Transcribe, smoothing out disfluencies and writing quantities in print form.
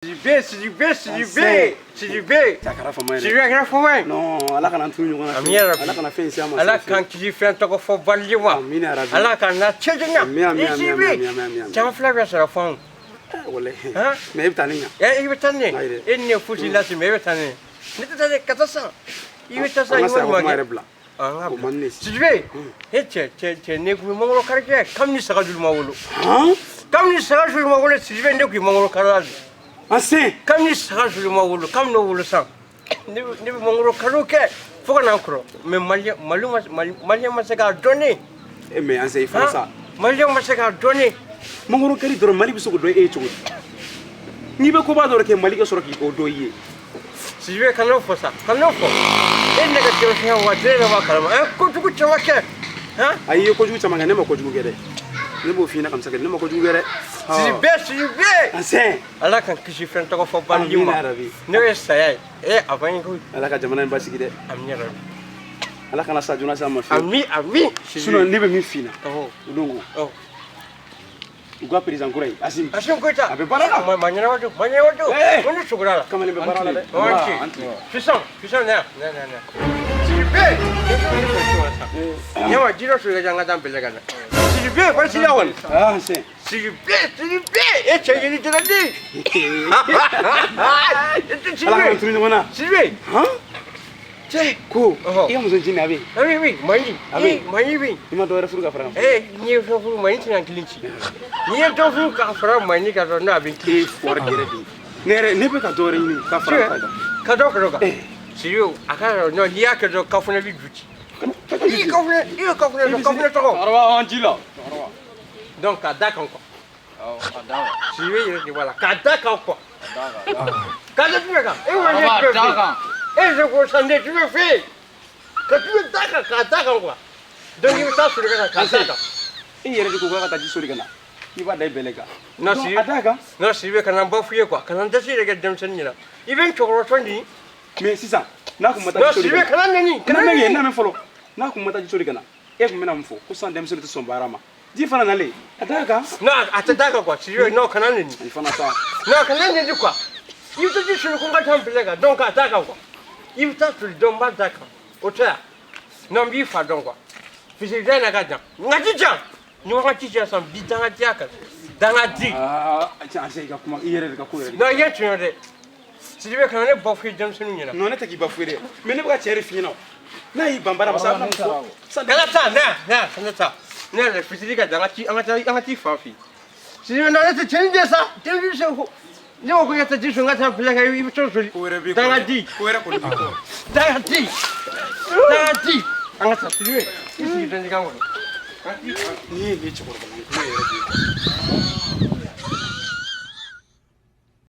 C'est du B. Tu veux rien faire moi? Non, Allah kana tunu ngona. Allah kana fait ici à moi. Allah quand tu fais un truc faut valider moi. Allah quand na tchejinga. Tiens flavia ça fond. Wala. Mais ibtani. Ibtani. Enne fusi la si mais ibtani. Ne te tade 400. Ibtasa moi. Si tu veux. Tu ne peux pas carrer comme ni sera du mawolo. Comme ni sera du mawolo si tu veux ne peux mawolo carrer. Assez. Comme ni sera du mawolo comme no wolo sang. Ne mawolo carrer que faut qu'on encore. Mais malien m'a sega donné. Mais assez français. Malien m'a sega donné. Mangoro kari doro mali biso ko do e chugo. Ni be ko ba doro ke mali ke soro ki ko do ye. Si je veux qu'on en fasse ça, qu'on en fasse. Et négatif, on va dire on va calmer. Quand tu te vois que, hein? Aïe, quand tu te manges, ne me coach gere. Ne me fina comme ça, ne me coach gere. Si je vais. Assez. Allah quand tu fais un truc faut pas dire moi. Ne sais eh avant il faut. Allah ka jamana mbasi gide. Amni rabi. Allah kana sa jona sa ma fi. Ami. Sinon ne be mi fina. Oh. Longo. Oh. Uga président kurai. Asim koita. Abe barala. Manyana wadu. On est chocolat. Comment le be barala de? Puissant. Non. Si je vais. Yawa dilo sur les gens dans Belgane. Si je vais, voici la one. Ah, c'est. Si je vais. Et tu as dit la dit. Allah ka tunu ngona. Si je vais. Hein? Tiens. Ko. Iyo muzo jini abi. Oui, mani. Ima do refuru ka fara. Ni furu mani tin kilinci. Ni to furu ka fara mani ka no abin ki for gere di. Nere ne be ka do re ni ka fara ka do. Si yo aka no ni aka do ka funa bi duti. Ni ka funa to ko. Arwa anjila. Donc ka da kan ko. Si yo ni voilà ka da kan ko. Ka da tu ka. Et je vous sens tu me fais. Que tu me ka quoi. Donc il ça sur le ka. Il y a des gens qui ont dit sur le gana. Il va d'ailleurs belega. Non si veut qu'on en fouiller quoi. Quand on décide de gagner Jameson là. Il vient tu rejoindre. Mais c'est ça. Na ko mata non si veut qu'on en nani. Kana me na me follow. Na ko mata sur le gana. E ko mena mfo. Ko san Jameson to son barama. Di fana na le. Ataka. Non ataka quoi. Si veut non qu'on en nani. Il fana ça. Non qu'on en nani quoi. Il te dit sur le combat en belega. Donc ataka quoi. Il t'a sur le domba d'accord. Auteur. Non bi fa donc quoi. Fisi bien na gadjan. Ngati jam. Ni wakati jam san bi danga diaka. Danga di. Ah, tiens, c'est comment hier ka ko. Non, hier tu n'as. Si tu veux qu'on ait bafoué Johnson ni là. Non, ne t'aki bafoué. Mais ne pas tirer fini non. Na yi bambara basa na ko. Ça na. Ne le fisi ka danga ti angati fa fi. Si tu veux non, tu tiens bien ça. Tu veux ça. Ni ko ya ta ji shunga ta pila ka yi to soli. Danga di. Ko era ko. Danga di. Angata tu veux. Ici tu n'as pas. Ni chukuru.